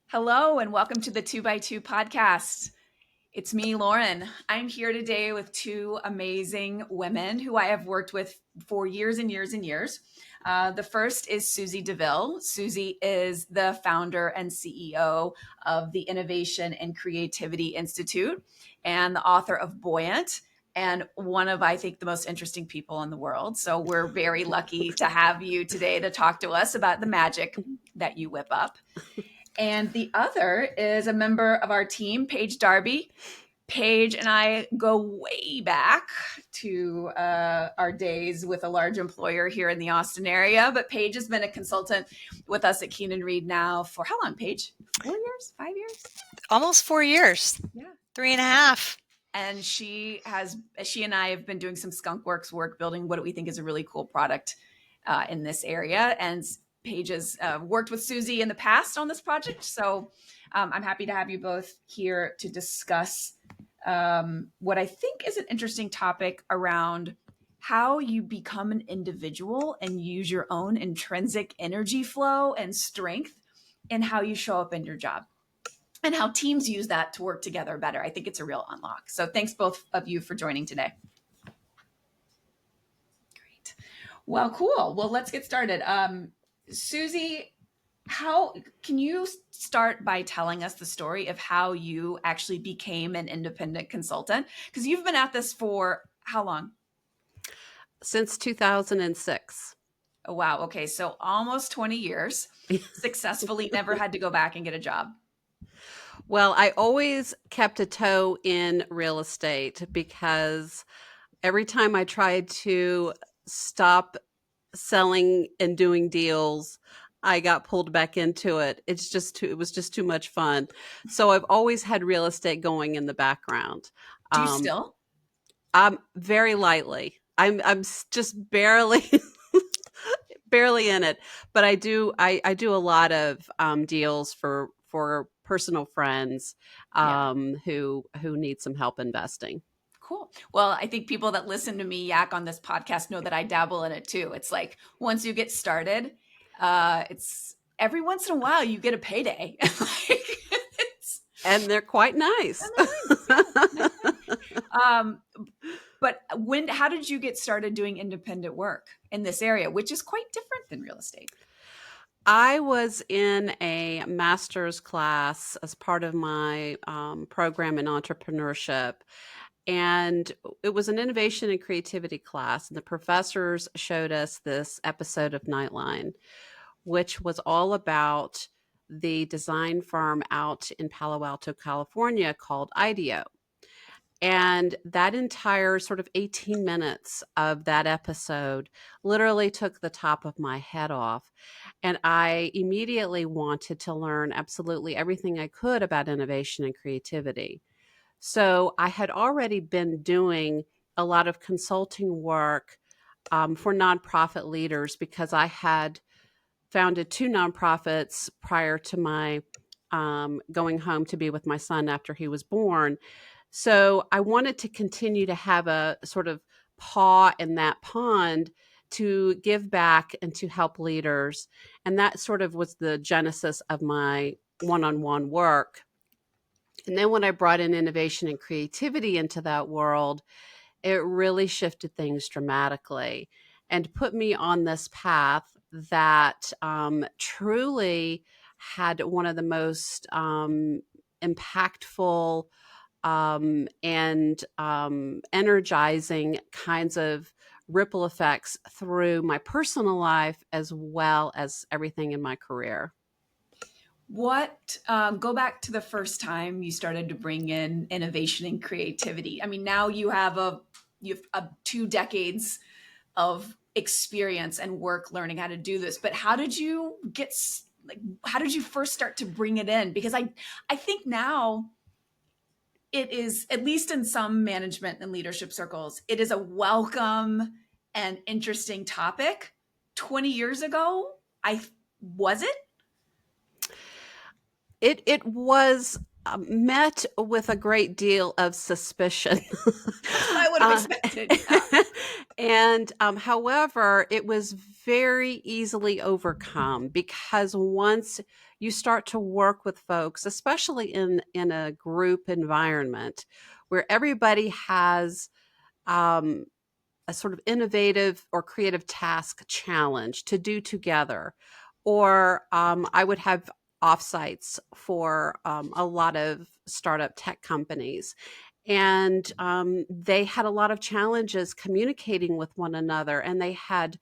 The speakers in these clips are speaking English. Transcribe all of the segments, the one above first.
Hello and welcome to the 2x2 podcast. It's me, Lauren. I'm here today with two amazing women who I have worked with for years and years and years. The first is Susie DeVille. Susie is the founder and CEO of the Innovation and Creativity Institute and the author of Buoyant, and one of, I think, the most interesting people in the world. So we're very lucky to have you today to talk to us about the magic that you whip up. And the other is a member of our team, Paige Darby. Paige and I go way back to our days with a large employer here in the Austin area. But Paige has been a consultant with us at Keenan Reed now for how long, Paige? 4 years? 5 years? Almost 4 years. Yeah. 3.5. And she and I have been doing some skunkworks work building what we think is a really cool product in this area. And Paige has worked with Susie in the past on this project. So I'm happy to have you both here to discuss what I think is an interesting topic around how you become an individual and use your own intrinsic energy flow and strength in how you show up in your job and how teams use that to work together better. I think it's a real unlock. So thanks both of you for joining today. Great. Well, cool. Well, let's get started. Susie, how can you start by telling us the story of how you actually became an independent consultant? Because you've been at this for how long? Since 2006. Oh, wow. Okay. So almost 20 years, successfully never had to go back and get a job. Well, I always kept a toe in real estate because every time I tried to stop selling and doing deals, I got pulled back into it. It was just too much fun. So I've always had real estate going in the background. Do you still? Very lightly. I'm just barely in it, but I do a lot of deals for personal friends who need some help investing. Cool. Well, I think people that listen to me yak on this podcast know that I dabble in it too. It's like once you get started, it's every once in a while you get a payday. And they're quite nice. But how did you get started doing independent work in this area, which is quite different than real estate? I was in a master's class as part of my program in entrepreneurship. And it was an innovation and creativity class. And the professors showed us this episode of Nightline, which was all about the design firm out in Palo Alto, California called IDEO. And that entire sort of 18 minutes of that episode literally took the top of my head off. And I immediately wanted to learn absolutely everything I could about innovation and creativity. So I had already been doing a lot of consulting work for nonprofit leaders because I had founded 2 nonprofits prior to my going home to be with my son after he was born. So I wanted to continue to have a sort of paw in that pond to give back and to help leaders. And that sort of was the genesis of my one-on-one work. And then when I brought in innovation and creativity into that world, it really shifted things dramatically and put me on this path that truly had one of the most impactful and energizing kinds of ripple effects through my personal life as well as everything in my career. Go back to the first time you started to bring in innovation and creativity. I mean, now you have 2 decades of experience and work learning how to do this, but how did you first start to bring it in? Because I think now it is, at least in some management and leadership circles, it is a welcome and interesting topic. 20 years ago, was it? It was met with a great deal of suspicion. That's what I would have expected. Yeah. And however, it was very easily overcome because once you start to work with folks, especially in a group environment where everybody has um, a sort of innovative or creative task challenge to do together. Or I would have offsites for a lot of startup tech companies. And they had a lot of challenges communicating with one another, and they had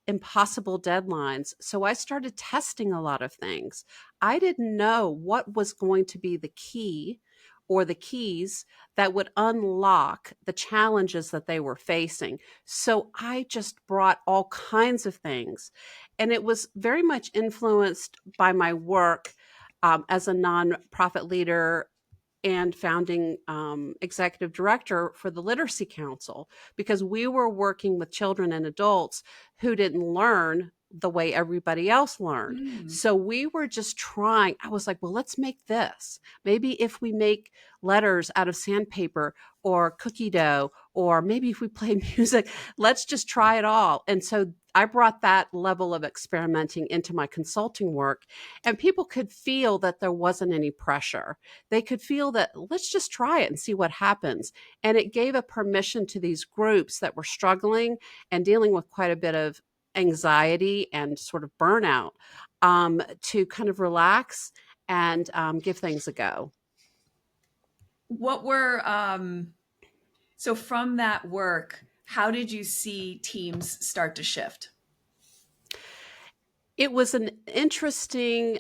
impossible deadlines. So I started testing a lot of things. I didn't know what was going to be the key or the keys that would unlock the challenges that they were facing. So I just brought all kinds of things. And it was very much influenced by my work as a nonprofit leader and founding executive director for the Literacy Council, because we were working with children and adults who didn't learn the way everybody else learned. So we were just trying. I was like, well, let's make this. Maybe if we make letters out of sandpaper or cookie dough, or maybe if we play music, let's just try it all. And so I brought that level of experimenting into my consulting work, and people could feel that there wasn't any pressure. They could feel that let's just try it and see what happens. And it gave a permission to these groups that were struggling and dealing with quite a bit of anxiety and sort of burnout to kind of relax and give things a go. What were, so from that work, how did you see teams start to shift? It was an interesting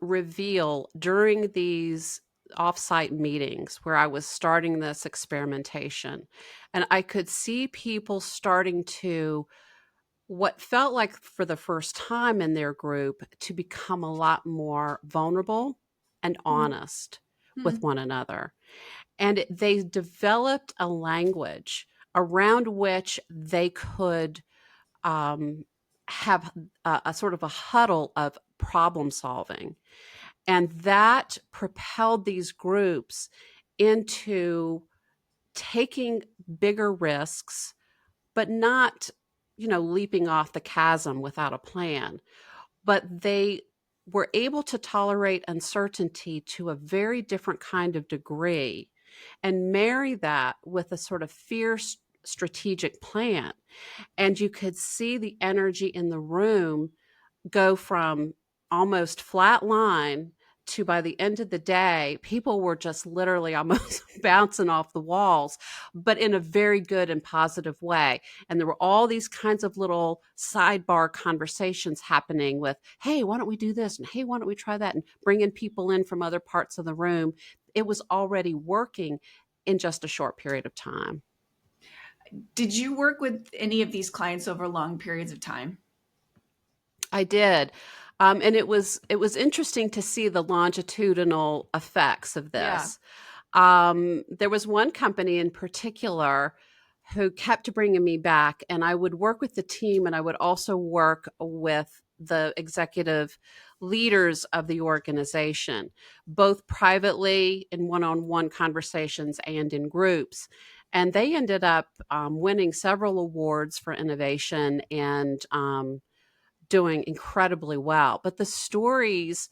reveal during these offsite meetings where I was starting this experimentation. And I could see people starting to, what felt like for the first time in their group, to become a lot more vulnerable and honest with one another. And they developed a language around which they could have a sort of a huddle of problem solving. And that propelled these groups into taking bigger risks, but not, leaping off the chasm without a plan. But they were able to tolerate uncertainty to a very different kind of degree and marry that with a sort of fierce strategic plan. And you could see the energy in the room go from almost flat line to, by the end of the day, people were just literally almost bouncing off the walls, but in a very good and positive way. And there were all these kinds of little sidebar conversations happening with, hey, why don't we do this? And hey, why don't we try that? And bringing people in from other parts of the room. It was already working in just a short period of time. Did you work with any of these clients over long periods of time? I did. And it was interesting to see the longitudinal effects of this. There was one company in particular who kept bringing me back, and I would work with the team, and I would also work with the executive leaders of the organization, both privately in one-on-one conversations and in groups. And they ended up winning several awards for innovation and doing incredibly well. But the stories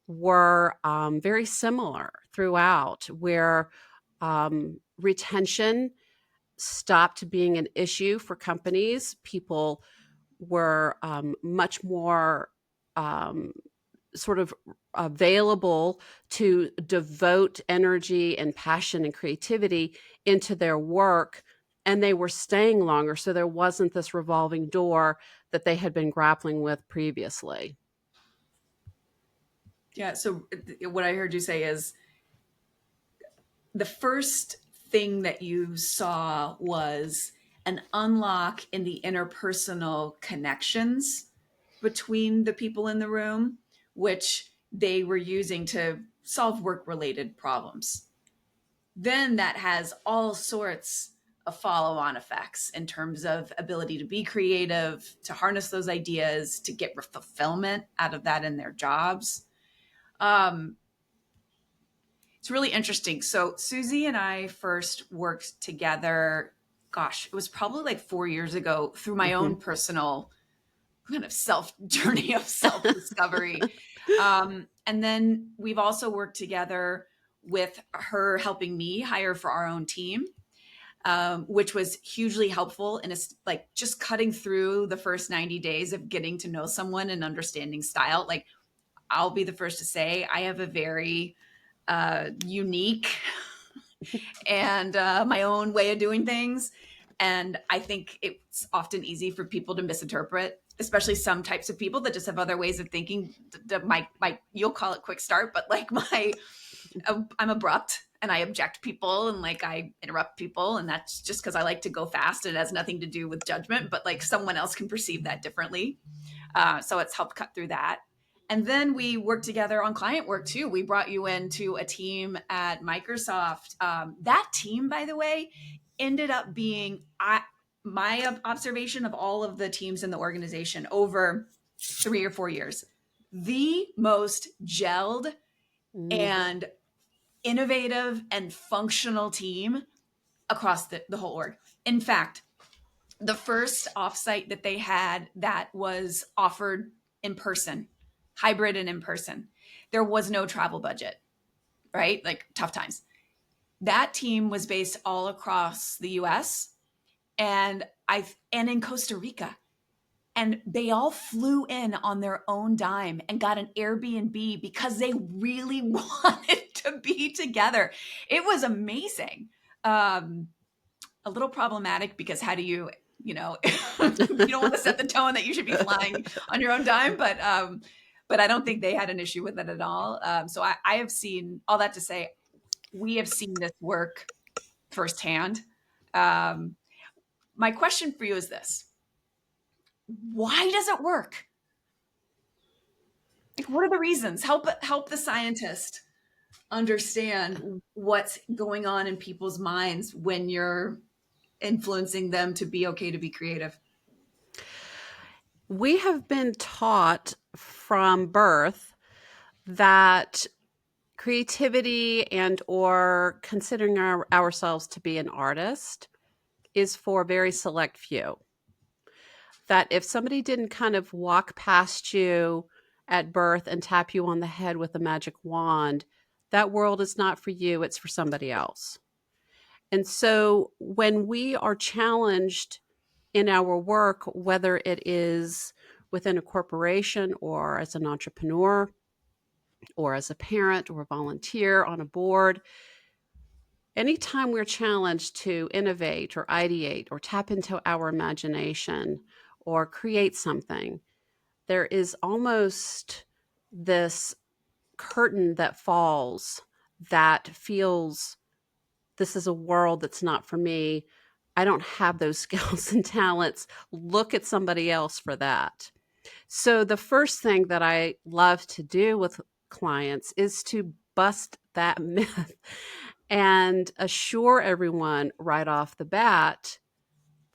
were very similar throughout, where retention stopped being an issue for companies. People were much more sort of available to devote energy and passion and creativity into their work, and they were staying longer. So there wasn't this revolving door that they had been grappling with previously. Yeah. So what I heard you say is the first thing that you saw was an unlock in the interpersonal connections between the people in the room, which they were using to solve work-related problems. Then that has all sorts of follow-on effects in terms of ability to be creative, to harness those ideas, to get fulfillment out of that in their jobs. It's really interesting. So Susie and I first worked together, gosh, it was probably like 4 years ago through my own personal kind of journey of self-discovery. And then we've also worked together with her helping me hire for our own team, which was hugely helpful in like just cutting through the first 90 days of getting to know someone and understanding style. Like, I'll be the first to say I have a very unique and my own way of doing things. And I think it's often easy for people to misinterpret, especially some types of people that just have other ways of thinking. You'll call it quick start, but like I'm abrupt and I object people and like I interrupt people. And that's just because I like to go fast. It has nothing to do with judgment, but like someone else can perceive that differently. So it's helped cut through that. And then we worked together on client work too. We brought you into a team at Microsoft. That team, by the way, ended up being my observation of all of the teams in the organization over 3 or 4 years, the most gelled and innovative and functional team across the whole org. In fact, the first offsite that they had that was offered in person, hybrid and in person, there was no travel budget, right? Like tough times. That team was based all across the US and in Costa Rica. And they all flew in on their own dime and got an Airbnb because they really wanted to be together. It was amazing. A little problematic because how do you don't want to set the tone that you should be flying on your own dime, but I don't think they had an issue with it at all. So I have seen all that to say, we have seen this work firsthand. My question for you is this: why does it work? Like, what are the reasons? Help the scientist understand what's going on in people's minds when you're influencing them to be okay to be creative. We have been taught from birth that creativity and or considering ourselves to be an artist is for a very select few. That if somebody didn't kind of walk past you at birth and tap you on the head with a magic wand, that world is not for you, it's for somebody else. And so when we are challenged in our work, whether it is within a corporation or as an entrepreneur or as a parent or a volunteer on a board, anytime we're challenged to innovate or ideate or tap into our imagination or create something, there is almost this curtain that falls that feels this is a world that's not for me. I don't have those skills and talents. Look at somebody else for that. So the first thing that I love to do with clients is to bust that myth and assure everyone right off the bat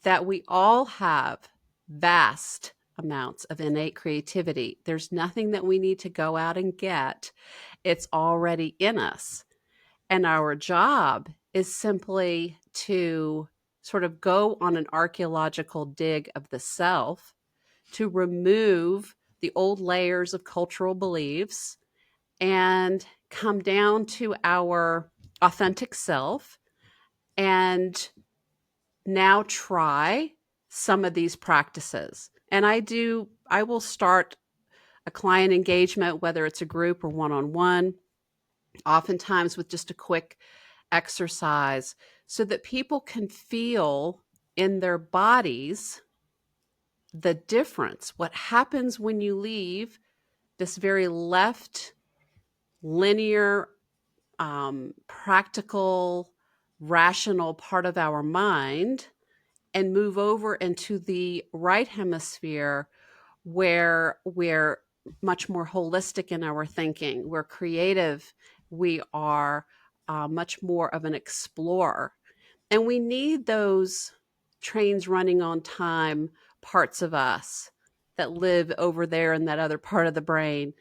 that we all have vast amounts of innate creativity. There's nothing that we need to go out and get. It's already in us. And our job is simply to sort of go on an archaeological dig of the self to remove the old layers of cultural beliefs and come down to our authentic self and now try some of these practices. And I will start a client engagement, whether it's a group or one-on-one, oftentimes with just a quick exercise so that people can feel in their bodies the difference. What happens when you leave this very left, linear, practical, rational part of our mind and move over into the right hemisphere where we're much more holistic in our thinking. We're creative. We are much more of an explorer. And we need those trains running on time parts of us that live over there in that other part of the brain.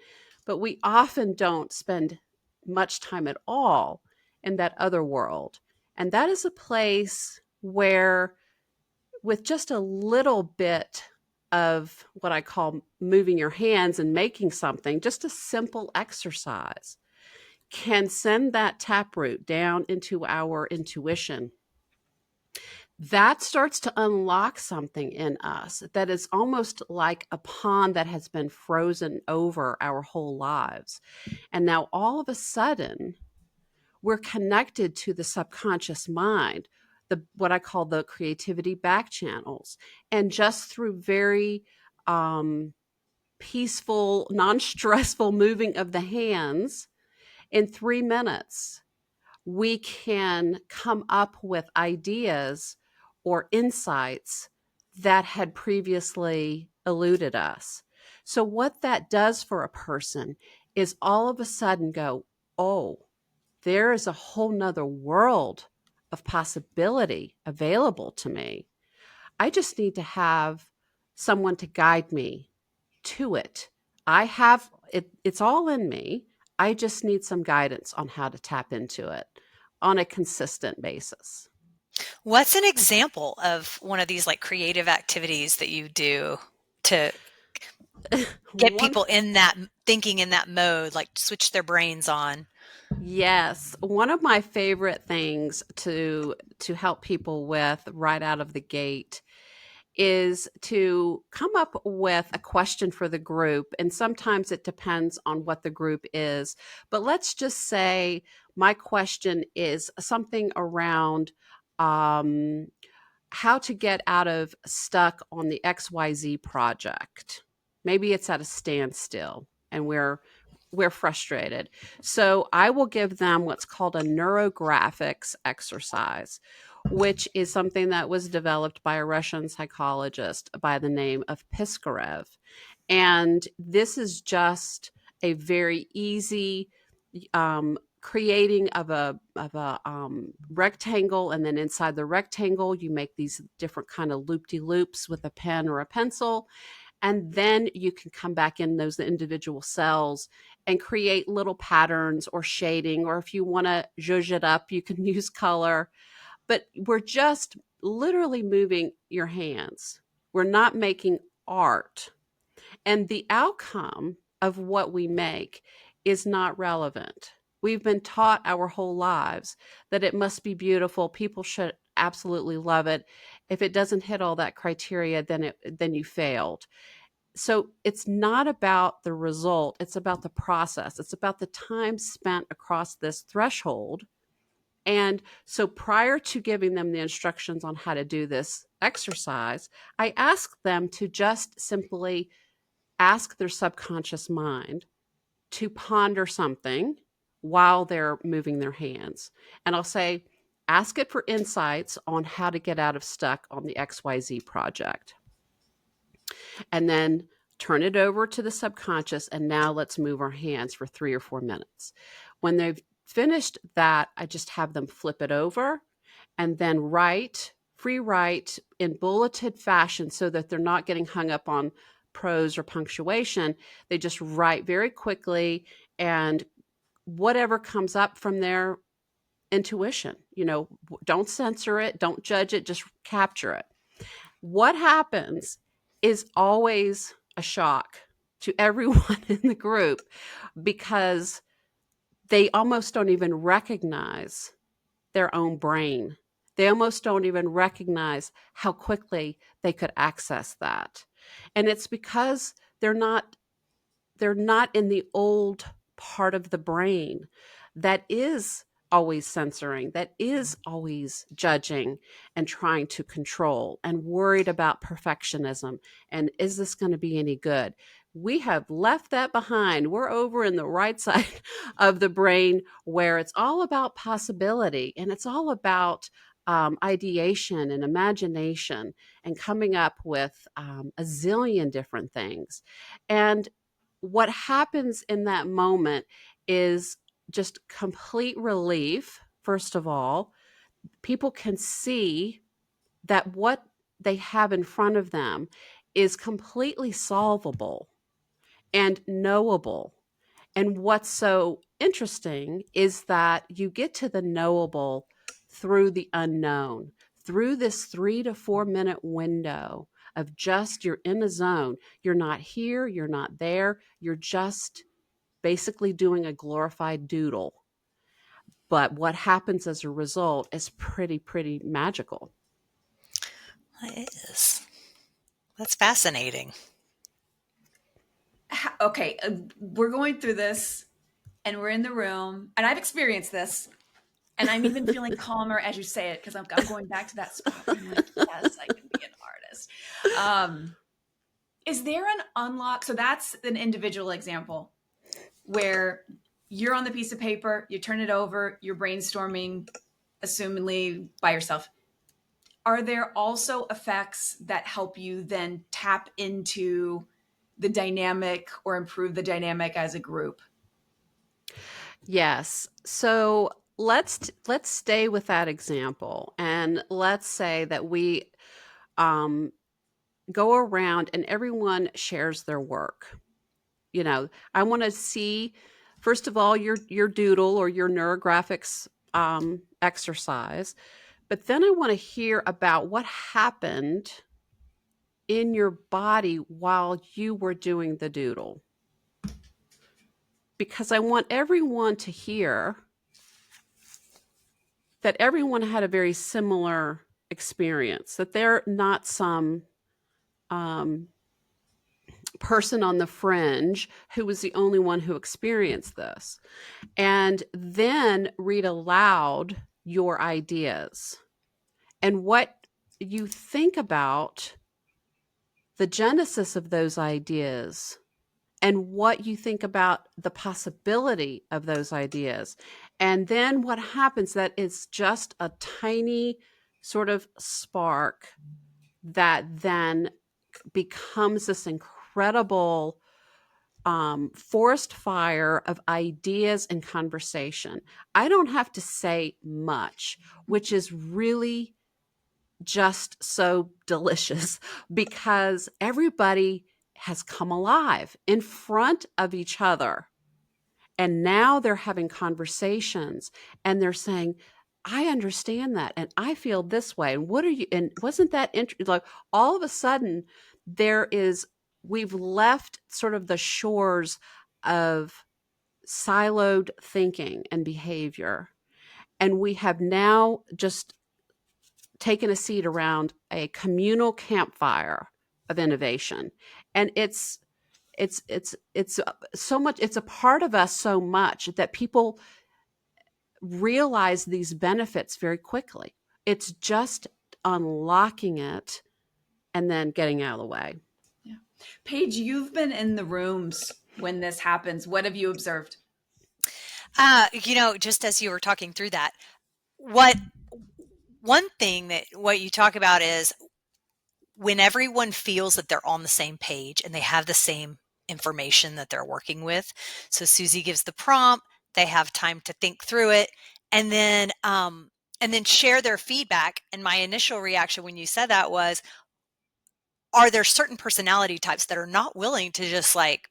But we often don't spend much time at all in that other world. And that is a place where, with just a little bit of what I call moving your hands and making something, just a simple exercise, can send that taproot down into our intuition. That starts to unlock something in us that is almost like a pond that has been frozen over our whole lives. And now all of a sudden, we're connected to the subconscious mind, what I call the creativity back channels. And just through very peaceful, non-stressful moving of the hands, in 3 minutes, we can come up with ideas or insights that had previously eluded us. So what that does for a person is all of a sudden go, oh, there is a whole nother world of possibility available to me. I just need to have someone to guide me to it. I have it, it's all in me. I just need some guidance on how to tap into it on a consistent basis. What's an example of one of these like creative activities that you do to get people in that thinking in that mode, like switch their brains on? Yes, one of my favorite things to help people with right out of the gate is to come up with a question for the group. And sometimes it depends on what the group is. But let's just say my question is something around how to get out of stuck on the XYZ project. Maybe it's at a standstill and we're frustrated. So I will give them what's called a neurographics exercise, which is something that was developed by a Russian psychologist by the name of Piskarev. And this is just a very easy creating of a rectangle, and then inside the rectangle you make these different kind of loop-de-loops with a pen or a pencil, and then you can come back in those individual cells and create little patterns or shading, or if you want to zhuzh it up, you can use color. But we're just literally moving your hands. We're not making art. And the outcome of what we make is not relevant. We've been taught our whole lives that it must be beautiful. People should absolutely love it. If it doesn't hit all that criteria, then you failed. So it's not about the result. It's about the process. It's about the time spent across this threshold. And so prior to giving them the instructions on how to do this exercise, I ask them to just simply ask their subconscious mind to ponder something while they're moving their hands. And I'll say, ask it for insights on how to get out of stuck on the XYZ project. And then turn it over to the subconscious. And now let's move our hands for 3 or 4 minutes. When they've finished that, I just have them flip it over and then free write in bulleted fashion so that they're not getting hung up on prose or punctuation. They just write very quickly, and whatever comes up from their intuition, don't censor it, don't judge it, just capture it. What happens is always a shock to everyone in the group because they almost don't even recognize their own brain. They almost don't even recognize how quickly they could access that. And it's because they're not in the old part of the brain that is always censoring, that is always judging and trying to control and worried about perfectionism. And is this going to be any good? We have left that behind. We're over in the right side of the brain where it's all about possibility and it's all about ideation and imagination and coming up with a zillion different things. And what happens in that moment is just complete relief. First of all, people can see that what they have in front of them is completely solvable and knowable. And what's so interesting is that you get to the knowable through the unknown, through this 3 to 4 minute window of just you're in a zone. You're not here, you're not there, you're just basically doing a glorified doodle. But what happens as a result is pretty magical. It is. That's fascinating. Okay, we're going through this and we're in the room and I've experienced this and I'm even feeling calmer as you say it because I'm going back to that spot where I'm like, yes, I can be an artist. Is there an unlock? So that's an individual example where you're on the piece of paper, you turn it over, you're brainstorming, assumingly by yourself. Are there also effects that help you then tap into the dynamic or improve the dynamic as a group? Yes. So let's stay with that example, and let's say that we go around and everyone shares their work. You know, I want to see, first of all, your doodle or your neurographics exercise, but then I want to hear about what happened in your body while you were doing the doodle. Because I want everyone to hear that everyone had a very similar experience, that they're not some person on the fringe who was the only one who experienced this. And then read aloud your ideas and what you think about the genesis of those ideas and what you think about the possibility of those ideas. And then what happens, that is just a tiny sort of spark that then becomes this incredible forest fire of ideas and conversation. I don't have to say much, which is really just so delicious because everybody has come alive in front of each other. And now they're having conversations and they're saying, I understand that. And I feel this way. And what are you, and wasn't that interesting? Like all of a sudden we've left sort of the shores of siloed thinking and behavior. And we have now just taken a seat around a communal campfire of innovation. And it's so much, it's a part of us so much that people realize these benefits very quickly. It's just unlocking it and then getting out of the way. Yeah. Paige, you've been in the rooms when this happens. What have you observed? Just as you were talking through that, what you talk about is when everyone feels that they're on the same page and they have the same information that they're working with. So Susie gives the prompt, they have time to think through it, and then share their feedback. And my initial reaction when you said that was, are there certain personality types that are not willing to just like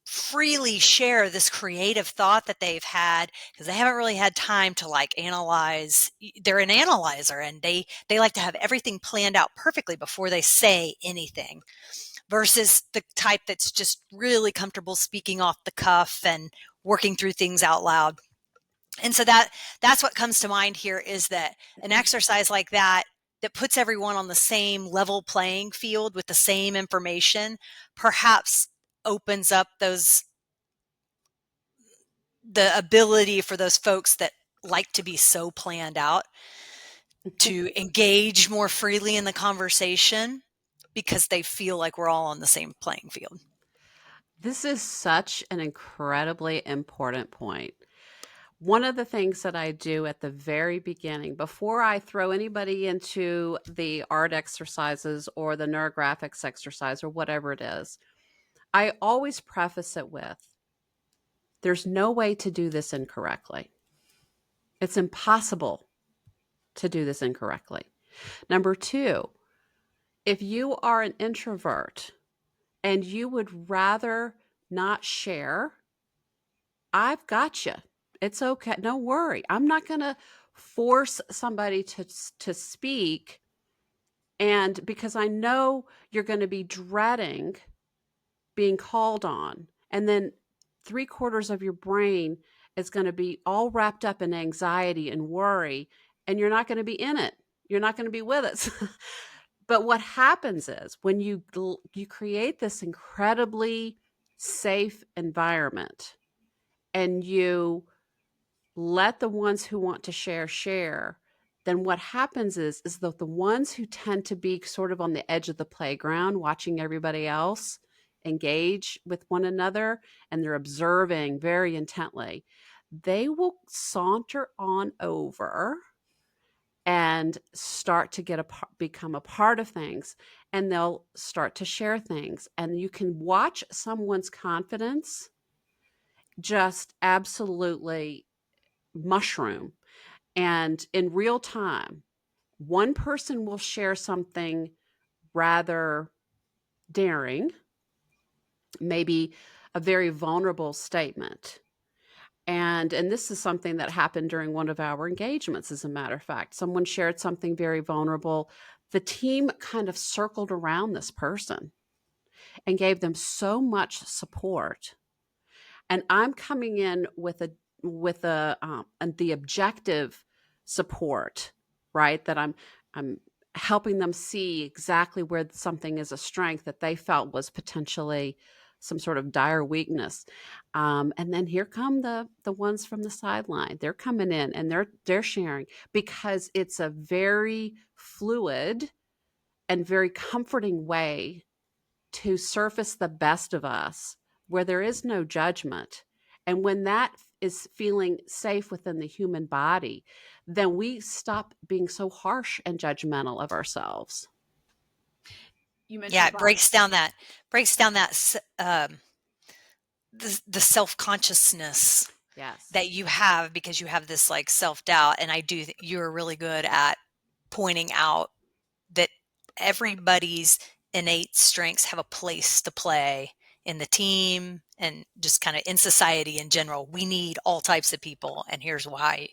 freely share this creative thought that they've had because they haven't really had time to like analyze? They're an analyzer and they like to have everything planned out perfectly before they say anything, versus the type that's just really comfortable speaking off the cuff and working through things out loud. And so that's what comes to mind here, is that an exercise like that puts everyone on the same level playing field with the same information perhaps opens up the ability for those folks that like to be so planned out to engage more freely in the conversation because they feel like we're all on the same playing field. This is such an incredibly important point. One of the things that I do at the very beginning, before I throw anybody into the art exercises or the neurographics exercise or whatever it is, I always preface it with, there's no way to do this incorrectly. It's impossible to do this incorrectly. Number two, if you are an introvert and you would rather not share I've got you. It's okay. No worry. I'm not going to force somebody to speak. And because I know you're going to be dreading being called on. And then 3/4 of your brain is going to be all wrapped up in anxiety and worry. And you're not going to be in it. You're not going to be with us. But what happens is when you create this incredibly safe environment and you let the ones who want to share, then what happens is that the ones who tend to be sort of on the edge of the playground, watching everybody else engage with one another, and they're observing very intently, they will saunter on over and start to become a part of things, and they'll start to share things. And you can watch someone's confidence just absolutely mushroom. And in real time, one person will share something rather daring, maybe a very vulnerable statement. And this is something that happened during one of our engagements, as a matter of fact. Someone shared something very vulnerable. The team kind of circled around this person and gave them so much support. And I'm coming in with the objective support, right? That I'm helping them see exactly where something is a strength that they felt was potentially some sort of dire weakness. And then here come the ones from the sideline. They're coming in and they're sharing, because it's a very fluid and very comforting way to surface the best of us, where there is no judgment. And when that is feeling safe within the human body, then we stop being so harsh and judgmental of ourselves. You mentioned Yeah, it breaks down that the self-consciousness Yes. that you have, because you have this like self-doubt. And you're really good at pointing out that everybody's innate strengths have a place to play in the team and just kind of in society in general. We need all types of people, and here's why.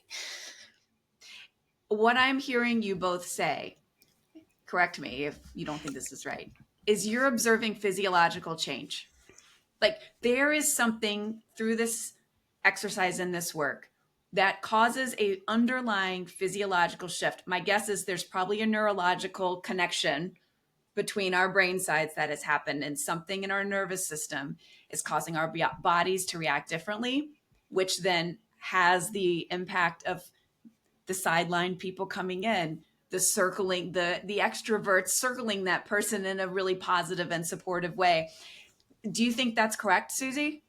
What I'm hearing you both say, correct me if you don't think this is right, is you're observing physiological change. Like there is something through this exercise and this work that causes a underlying physiological shift. My guess is there's probably a neurological connection between our brain sides that has happened, and something in our nervous system is causing our bodies to react differently, which then has the impact of the sideline people coming in, the circling, the extroverts circling that person in a really positive and supportive way. Do you think that's correct, Susie?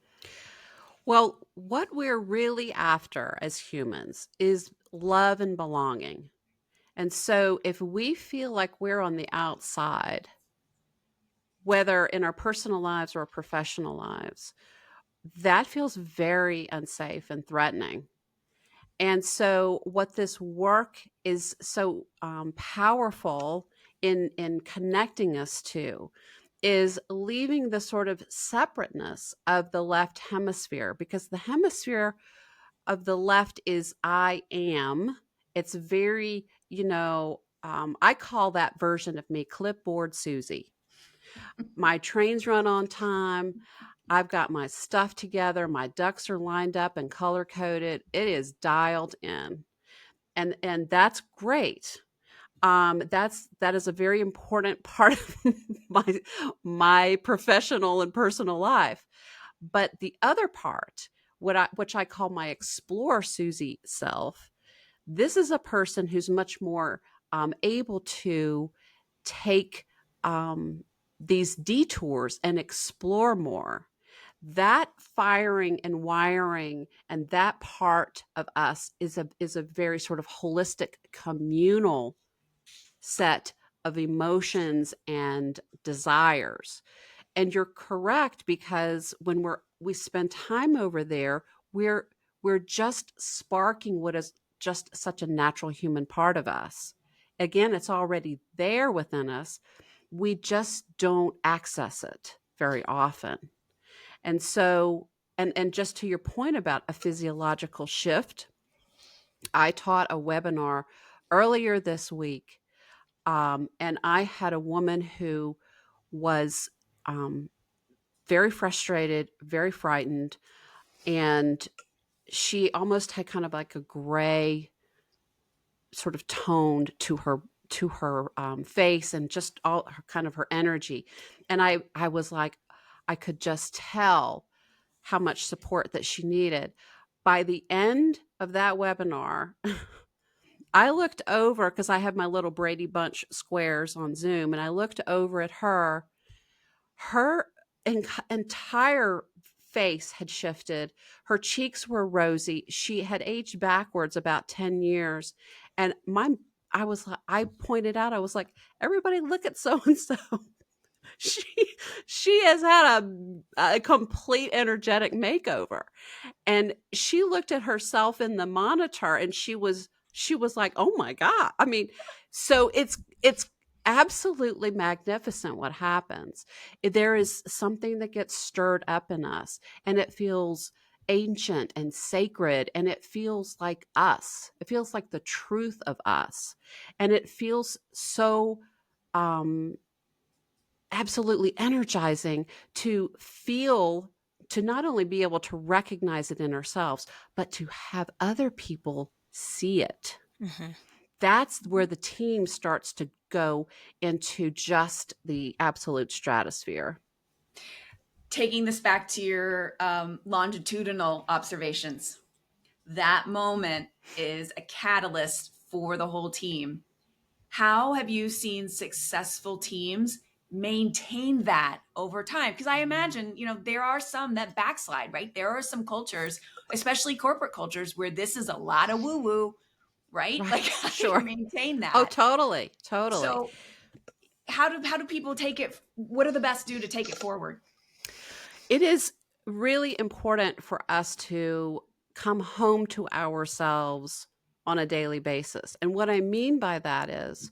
Well, what we're really after as humans is love and belonging. And so if we feel like we're on the outside, whether in our personal lives or our professional lives, that feels very unsafe and threatening. And so, what this work is so powerful in connecting us to is leaving the sort of separateness of the left hemisphere, because the hemisphere of the left is I am. It's very, I call that version of me clipboard Susie. My trains run on time. I've got my stuff together. My ducks are lined up and color coded. It is dialed in. And that's great. That is a very important part of my professional and personal life. But the other part, which I call my explore Susie self, this is a person who's much more able to take these detours and explore more. That firing and wiring and that part of us is a very sort of holistic communal set of emotions and desires. And you're correct, because when we spend time over there, we're just sparking what is just such a natural human part of us. Again, it's already there within us. We just don't access it very often. And so And just to your point about a physiological shift, I taught a webinar earlier this week, and I had a woman who was very frustrated, very frightened, and she almost had kind of like a gray sort of toned to her face, and just all her kind of her energy. And I was like, I could just tell how much support that she needed. By the end of that webinar, I looked over, because I have my little Brady Bunch squares on Zoom, and I looked over at her. Her entire face had shifted. Her cheeks were rosy. She had aged backwards about 10 years. And I pointed out, I was like, everybody look at so and so. She she has had a complete energetic makeover. And she looked at herself in the monitor, and she was like, oh my God. I mean, so it's absolutely magnificent what happens. There is something that gets stirred up in us, and it feels ancient and sacred, and it feels like us. It feels like the truth of us. And it feels so absolutely energizing to feel, to not only be able to recognize it in ourselves, but to have other people see it. Mm-hmm. That's where the team starts to go into just the absolute stratosphere. Taking this back to your longitudinal observations, that moment is a catalyst for the whole team. How have you seen successful teams maintain that over time? Because I imagine, there are some that backslide, right? There are some cultures, especially corporate cultures, where this is a lot of woo-woo, right? Like, how do you maintain that? Oh, totally. So how do people take it? What do the best do to take it forward? It is really important for us to come home to ourselves on a daily basis. And what I mean by that is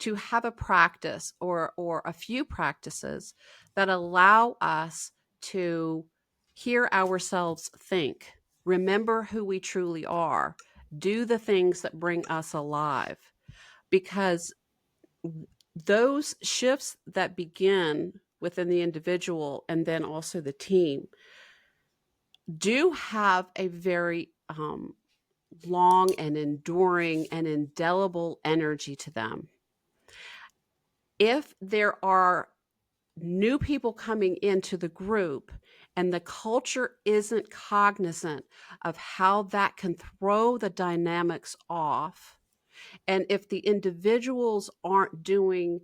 to have a practice or a few practices that allow us to hear ourselves think, remember who we truly are, do the things that bring us alive. Because those shifts that begin within the individual and then also the team do have a very long and enduring and indelible energy to them. If there are new people coming into the group and the culture isn't cognizant of how that can throw the dynamics off, and if the individuals aren't doing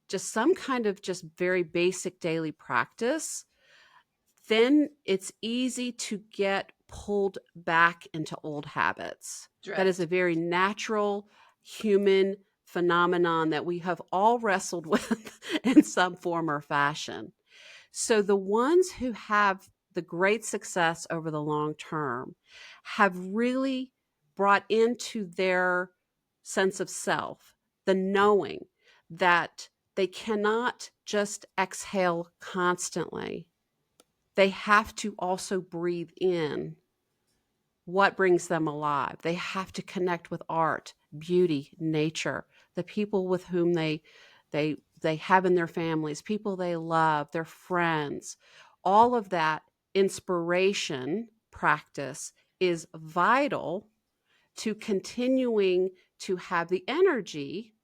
just some kind of just very basic daily practice, then it's easy to get pulled back into old habits. Drift. That is a very natural human phenomenon that we have all wrestled with in some form or fashion. So the ones who have the great success over the long term have really brought into their sense of self the knowing that they cannot just exhale constantly. They have to also breathe in what brings them alive. They have to connect with art, beauty, nature, the people with whom they have in their families, people they love, their friends. All of that inspiration practice is vital to continuing to have the energy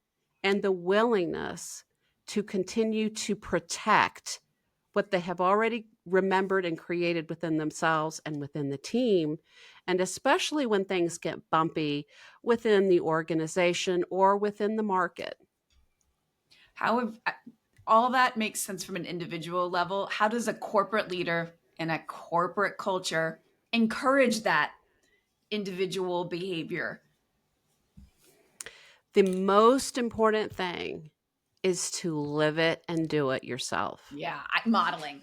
and the willingness to continue to protect what they have already remembered and created within themselves and within the team, and especially when things get bumpy within the organization or within the market. All of that makes sense from an individual level. How does a corporate leader in a corporate culture encourage that individual behavior? The most important thing is to live it and do it yourself. Yeah, modeling.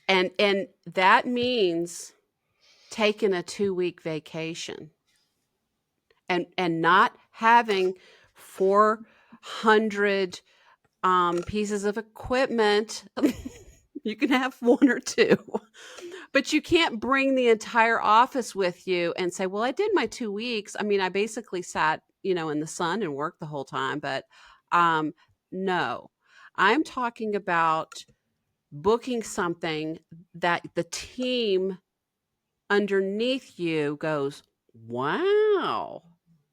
And that means taking a 2-week vacation and not having 400 pieces of equipment. You can have 1 or 2, But you can't bring the entire office with you and say, well, I did my 2 weeks. I mean, I basically sat, in the sun and worked the whole time. But no, I'm talking about booking something that the team underneath you goes, wow,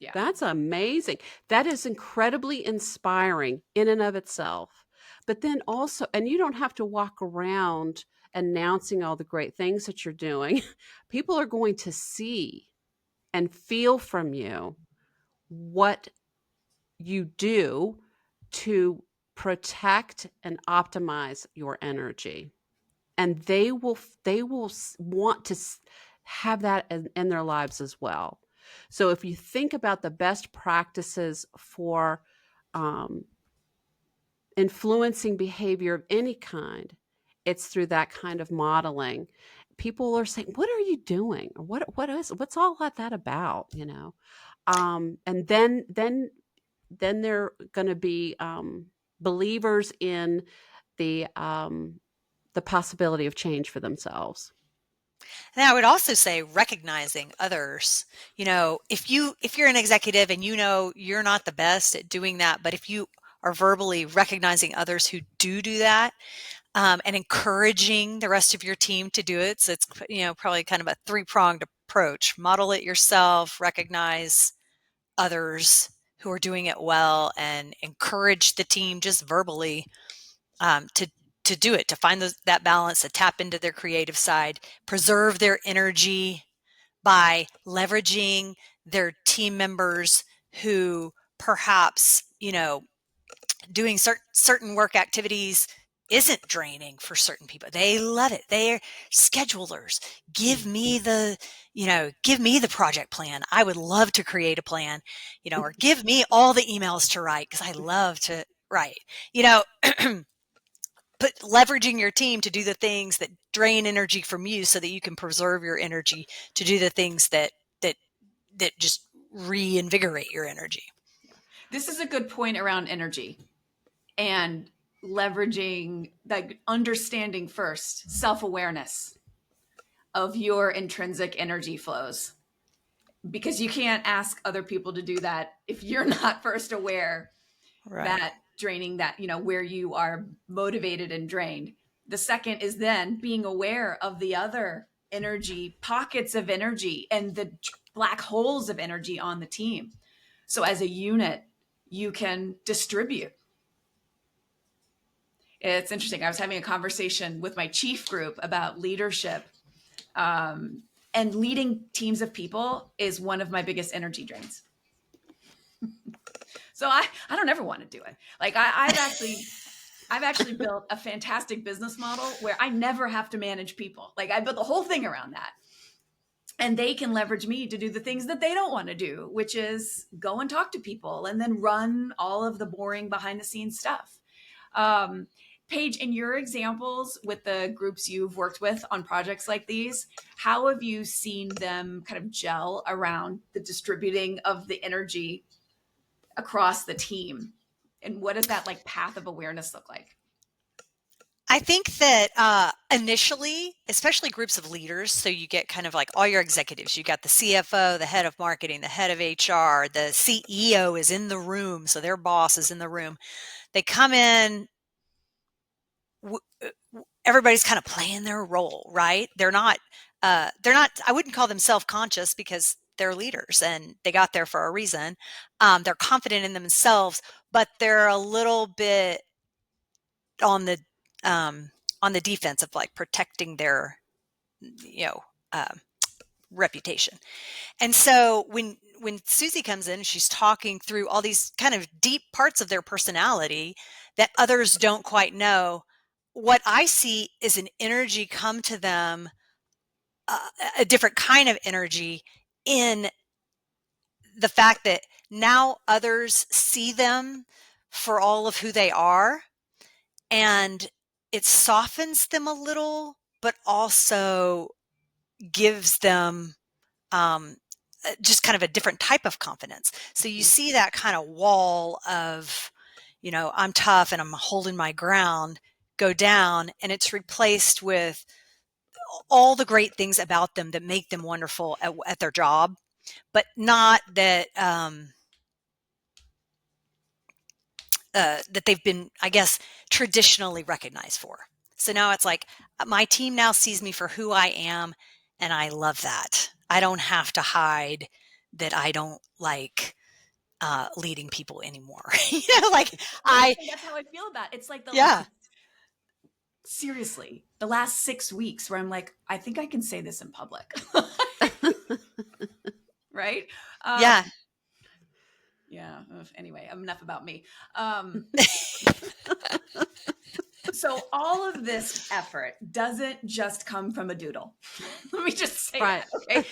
Yeah. that's amazing. That is incredibly inspiring in and of itself. But then also, and you don't have to walk around announcing all the great things that you're doing. People are going to see and feel from you what you do to protect and optimize your energy. And they will want to have that in their lives as well. So if you think about the best practices for um, influencing behavior of any kind, it's through that kind of modeling. People are saying, "What are you doing? What's all that about?" And then they're going to be believers in the um, the possibility of change for themselves. And I would also say recognizing others. If you're an executive and you're not the best at doing that, but if you are verbally recognizing others who do that, and encouraging the rest of your team to do it. So it's, probably kind of a three-pronged approach. Model it yourself, recognize others who are doing it well, and encourage the team just verbally to do it, to find that balance, to tap into their creative side, preserve their energy by leveraging their team members who perhaps, doing certain work activities isn't draining for certain people. They love it. They're schedulers. Give me the project plan. I would love to create a plan, or give me all the emails to write because I love to write, but leveraging your team to do the things that drain energy from you so that you can preserve your energy to do the things that just reinvigorate your energy. This is a good point around energy and leveraging, like, understanding first, self-awareness of your intrinsic energy flows, because you can't ask other people to do that if you're not first aware that draining, that, where you are motivated and drained. The second is then being aware of the other energy pockets of energy and the black holes of energy on the team. So as a unit, you can distribute. It's interesting. I was having a conversation with my chief group about leadership. And leading teams of people is one of my biggest energy drains. So I don't ever want to do it. Like I've actually built a fantastic business model where I never have to manage people. Like I built the whole thing around that. And they can leverage me to do the things that they don't want to do, which is go and talk to people and then run all of the boring behind the scenes stuff. Paige, in your examples with the groups you've worked with on projects like these, how have you seen them kind of gel around the distributing of the energy across the team? And what does that like path of awareness look like? I think that initially, especially groups of leaders, so you get kind of like all your executives, you got the CFO, the head of marketing, the head of HR, the CEO is in the room, so their boss is in the room. They come in, everybody's kind of playing their role, right? They're not, I wouldn't call them self-conscious because they're leaders and they got there for a reason. They're confident in themselves, but they're a little bit on the defense of like protecting their, reputation. And so when Susie comes in, she's talking through all these kind of deep parts of their personality that others don't quite know. What I see is an energy come to them, a different kind of energy, in the fact that now others see them for all of who they are, and it softens them a little, but also gives them just kind of a different type of confidence. So you see that kind of wall of, I'm tough and I'm holding my ground go down, and it's replaced with all the great things about them that make them wonderful at their job, but not that that they've been, I guess, traditionally recognized for. So now it's like my team now sees me for who I am, and I love that. I don't have to hide that I don't like leading people anymore. Like that's how I feel about it. It's like seriously, the last 6 weeks where I'm like, I think I can say this in public. Right? Yeah. Yeah. Anyway, enough about me. So all of this effort doesn't just come from a doodle. Let me just say that, okay?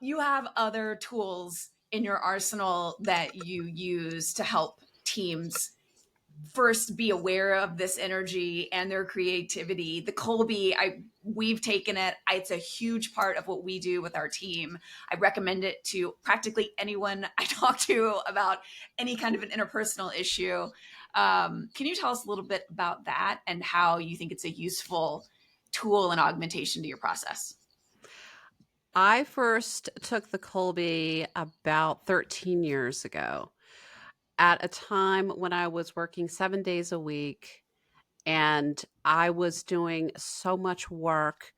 You have other tools in your arsenal that you use to help teams first be aware of this energy and their creativity. The Kolbe, we've taken it. It's a huge part of what we do with our team. I recommend it to practically anyone I talk to about any kind of an interpersonal issue. Can you tell us a little bit about that and how you think it's a useful tool and augmentation to your process? I first took the Kolbe about 13 years ago at a time when I was working 7 days a week, and I was doing so much work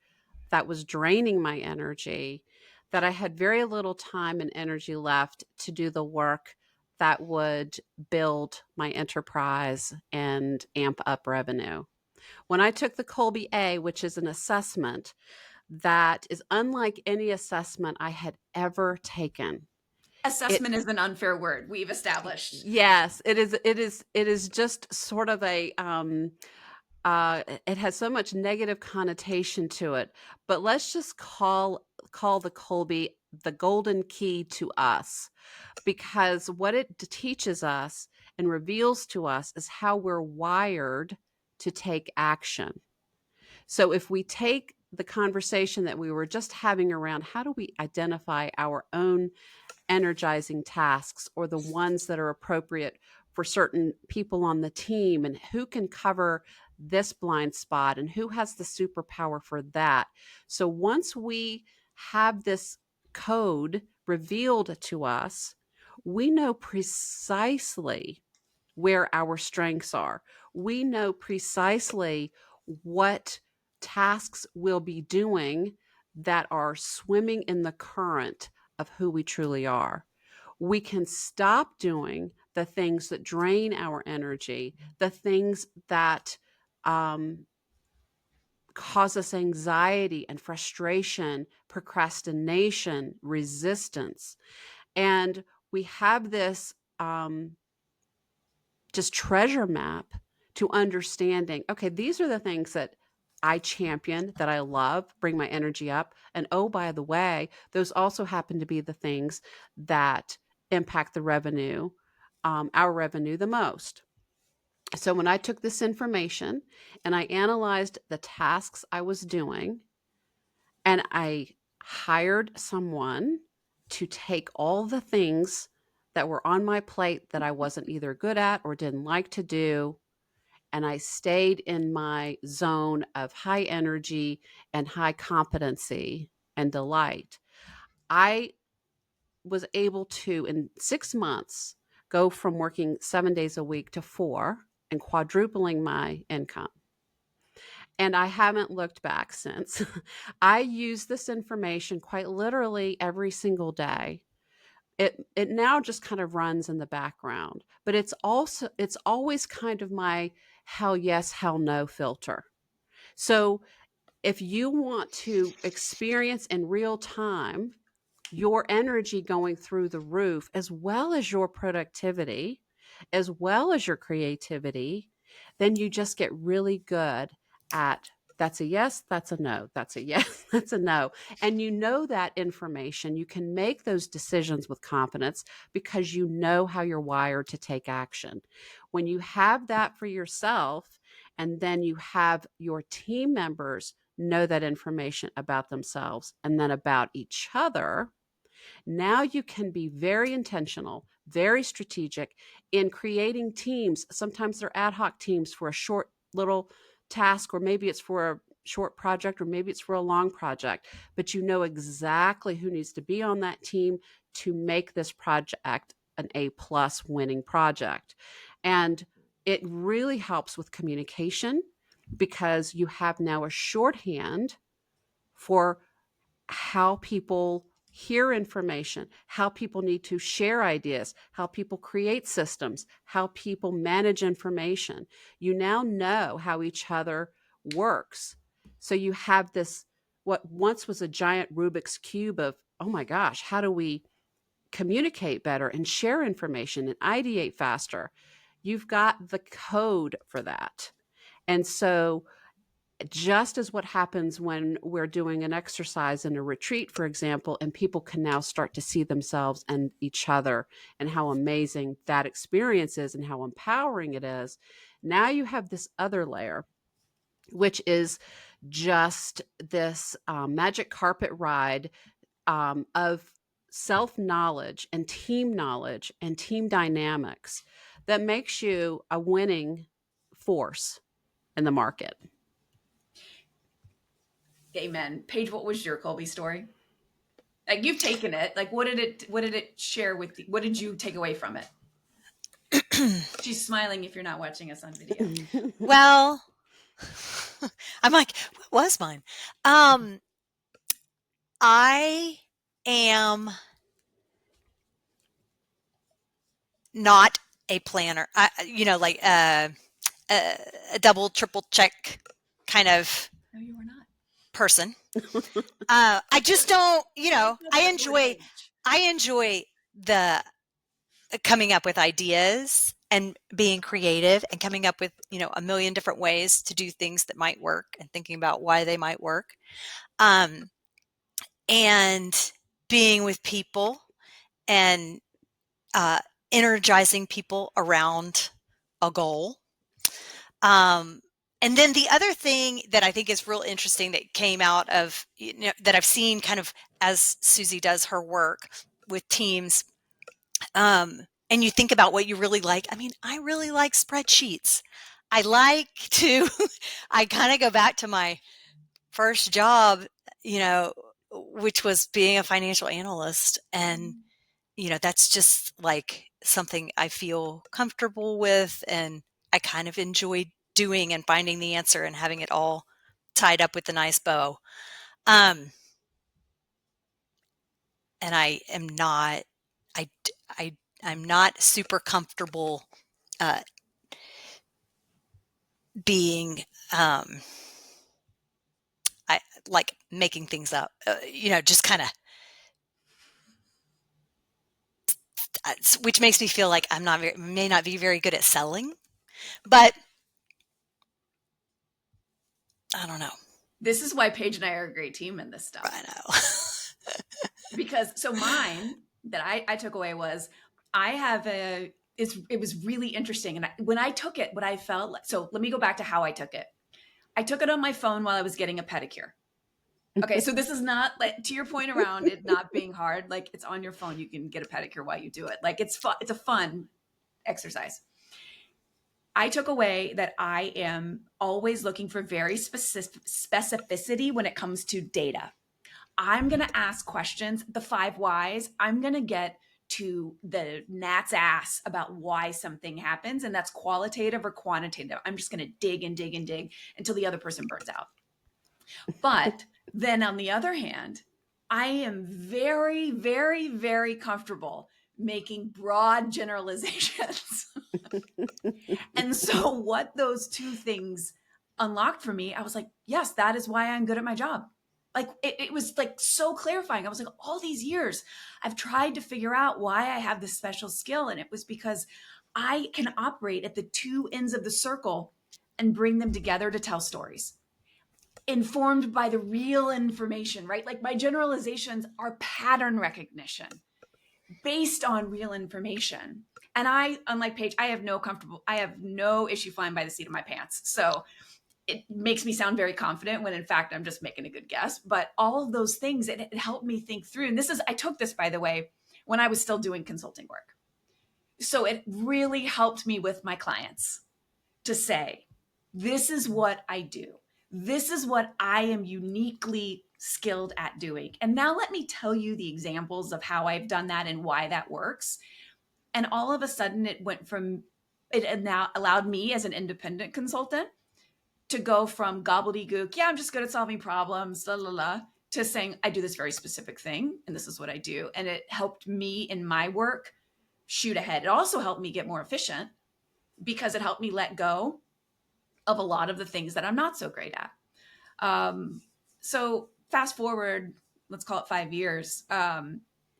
that was draining my energy that I had very little time and energy left to do the work that would build my enterprise and amp up revenue. When I took the Kolbe A, which is an assessment that is unlike any assessment I had ever taken. Assessment is an unfair word, we've established. Yes, it is. It is just sort of a it has so much negative connotation to it, but let's just call the Kolbe the golden key to us, because what it teaches us and reveals to us is how we're wired to take action. So if we take the conversation that we were just having around how do we identify our own energizing tasks, or the ones that are appropriate for certain people on the team, and who can cover this blind spot and who has the superpower for that. So once we have this code revealed to us, we know precisely where our strengths are. We know precisely what tasks we'll be doing that are swimming in the current of who we truly are. We can stop doing the things that drain our energy, the things that cause us anxiety and frustration, procrastination, resistance. And we have this just treasure map to understanding, okay, these are the things that I champion, that I love, bring my energy up. And oh, by the way, those also happen to be the things that impact the revenue, our revenue the most. So when I took this information and I analyzed the tasks I was doing, and I hired someone to take all the things that were on my plate that I wasn't either good at or didn't like to do, and I stayed in my zone of high energy and high competency and delight, I was able to, in 6 months, go from working 7 days a week to 4 and quadrupling my income. And I haven't looked back since. I use this information quite literally every single day. It now just kind of runs in the background, but it's always kind of my hell yes, hell no filter. So if you want to experience in real time your energy going through the roof, as well as your productivity, as well as your creativity, then you just get really good at that's a yes, that's a no, that's a yes, that's a no. And you know that information. You can make those decisions with confidence because you know how you're wired to take action. When you have that for yourself, and then you have your team members know that information about themselves and then about each other, now you can be very intentional, very strategic in creating teams. Sometimes they're ad hoc teams for a short little task, or maybe it's for short project, or maybe it's for a long project, but you know exactly who needs to be on that team to make this project an A+ winning project. And it really helps with communication because you have now a shorthand for how people hear information, how people need to share ideas, how people create systems, how people manage information. You now know how each other works. So you have this, what once was a giant Rubik's Cube of, oh my gosh, how do we communicate better and share information and ideate faster? You've got the code for that. And so just as what happens when we're doing an exercise in a retreat, for example, and people can now start to see themselves and each other and how amazing that experience is and how empowering it is. Now you have this other layer, which is just this magic carpet ride of self-knowledge and team dynamics that makes you a winning force in the market. Amen. Paige, what was your Kolbe story? Like, you've taken it. Like, what did it share with you? What did you take away from it? She's smiling if you're not watching us on video. Well, I'm like, what was mine? I am not a planner. Like a double, triple check kind of No, you were not. person. I just don't, I enjoy the coming up with ideas and being creative and coming up with, a million different ways to do things that might work and thinking about why they might work. And being with people and energizing people around a goal. And then the other thing that I think is real interesting that came out of, that I've seen kind of as Susie does her work with teams, and you think about what you really like. I mean, I really like spreadsheets. I like to, I kind of go back to my first job, which was being a financial analyst. And, that's just like something I feel comfortable with and I kind of enjoy doing and finding the answer and having it all tied up with a nice bow. And I am not, I'm not super comfortable being I like making things up, just kind of, which makes me feel like may not be very good at selling, but I don't know. This is why Paige and I are a great team in this stuff. I know. Because so mine that I took away was it was really interesting. And when I took it, what I felt like, so let me go back to how I took it. I took it on my phone while I was getting a pedicure. Okay. So this is not like, to your point around it not being hard, like it's on your phone. You can get a pedicure while you do it. Like it's fun. It's a fun exercise. I took away that I am always looking for very specificity when it comes to data. I'm going to ask questions, the 5 whys. I'm going to get to the gnat's ass about why something happens. And that's qualitative or quantitative. I'm just going to dig and dig and dig until the other person burns out. But then on the other hand, I am very, very, very comfortable making broad generalizations. And so what those two things unlocked for me, I was like, yes, that is why I'm good at my job. Like it was like so clarifying. I was like, all these years I've tried to figure out why I have this special skill. And it was because I can operate at the two ends of the circle and bring them together to tell stories, informed by the real information, right? Like my generalizations are pattern recognition based on real information. And I, unlike Paige, I have no issue flying by the seat of my pants. So it makes me sound very confident when in fact I'm just making a good guess. But all of those things, it helped me think through. And I took this, by the way, when I was still doing consulting work. So it really helped me with my clients to say, this is what I do. this is what I am uniquely skilled at doing. And now let me tell you the examples of how I've done that and why that works. And all of a sudden it now allowed me as an independent consultant to go from gobbledygook, yeah, I'm just good at solving problems, la la la, to saying, I do this very specific thing, and this is what I do. And it helped me in my work shoot ahead. It also helped me get more efficient because it helped me let go of a lot of the things that I'm not so great at. So fast forward, let's call it 5 years.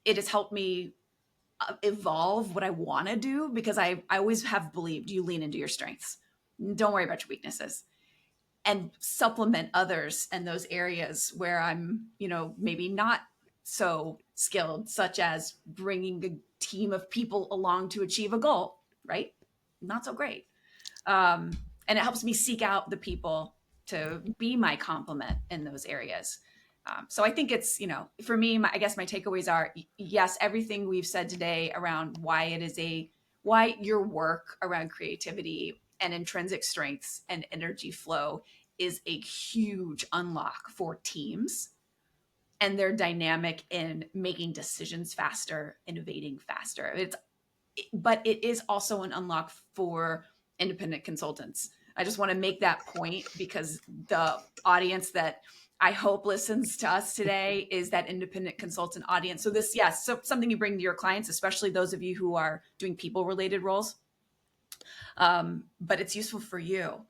It has helped me evolve what I want to do, because I always have believed you lean into your strengths. Don't worry about your weaknesses, and supplement others in those areas where I'm, maybe not so skilled, such as bringing a team of people along to achieve a goal, right? Not so great. And it helps me seek out the people to be my complement in those areas. So I think it's, for me, I guess my takeaways are, yes, everything we've said today around why your work around creativity and intrinsic strengths and energy flow is a huge unlock for teams and their dynamic in making decisions faster, innovating faster. But it is also an unlock for independent consultants. I just want to make that point, because the audience that I hope listens to us today is that independent consultant audience. So this, yes, so something you bring to your clients, especially those of you who are doing people-related roles. But it's useful for you.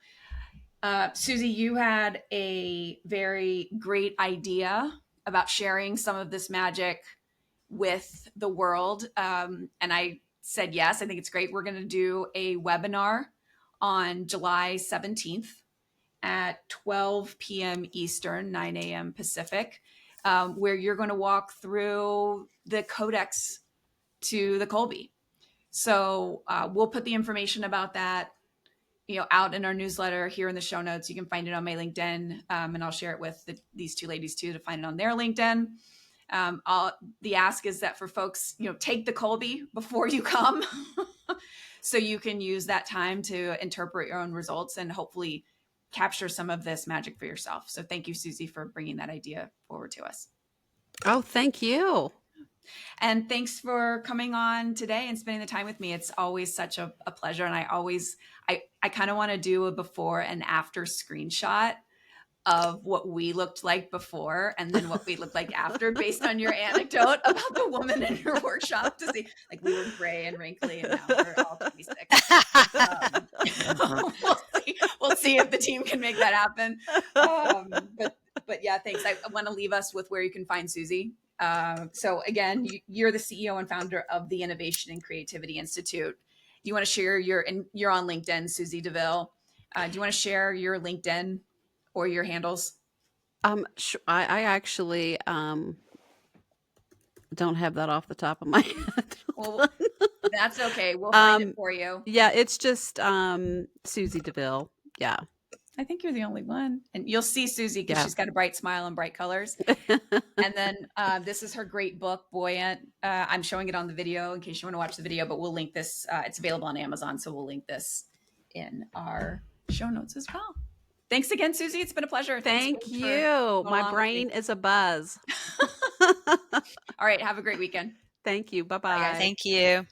Susie, you had a very great idea about sharing some of this magic with the world. And I said, yes, I think it's great. We're going to do a webinar on July 17th at 12 p.m. Eastern, 9 a.m. Pacific, where you're going to walk through the codex to the Kolbe. So we'll put the information about that out in our newsletter here in the show notes. You can find it on my LinkedIn, and I'll share it with these two ladies too to find it on their LinkedIn. The ask is that for folks, take the Kolbe before you come, so you can use that time to interpret your own results and hopefully capture some of this magic for yourself. So thank you, Susie, for bringing that idea forward to us. Oh, thank you. And thanks for coming on today and spending the time with me. It's always such a pleasure. And I kind of want to do a before and after screenshot of what we looked like before and then what we looked like after, based on your anecdote about the woman in your workshop, to see, like, we were gray and wrinkly and now we're all 26. We'll see if the team can make that happen. But yeah, thanks. I want to leave us with where you can find Susie. So again, you're the CEO and founder of the Innovation and Creativity Institute. Do you want to share you're on LinkedIn, Susie DeVille. Do you want to share your LinkedIn or your handles? I actually don't have that off the top of my head. Well, that's okay. We'll find it for you. Yeah, it's just Susie DeVille. Yeah. I think you're the only one. And you'll see Susie because she's got a bright smile and bright colors. And then this is her great book, Buoyant. I'm showing it on the video in case you want to watch the video, but we'll link this. It's available on Amazon, so we'll link this in our show notes as well. Thanks again, Susie. It's been a pleasure. Thank you. My brain is a buzz. All right. Have a great weekend. Thank you. Bye-bye. Bye, guys. Thank you.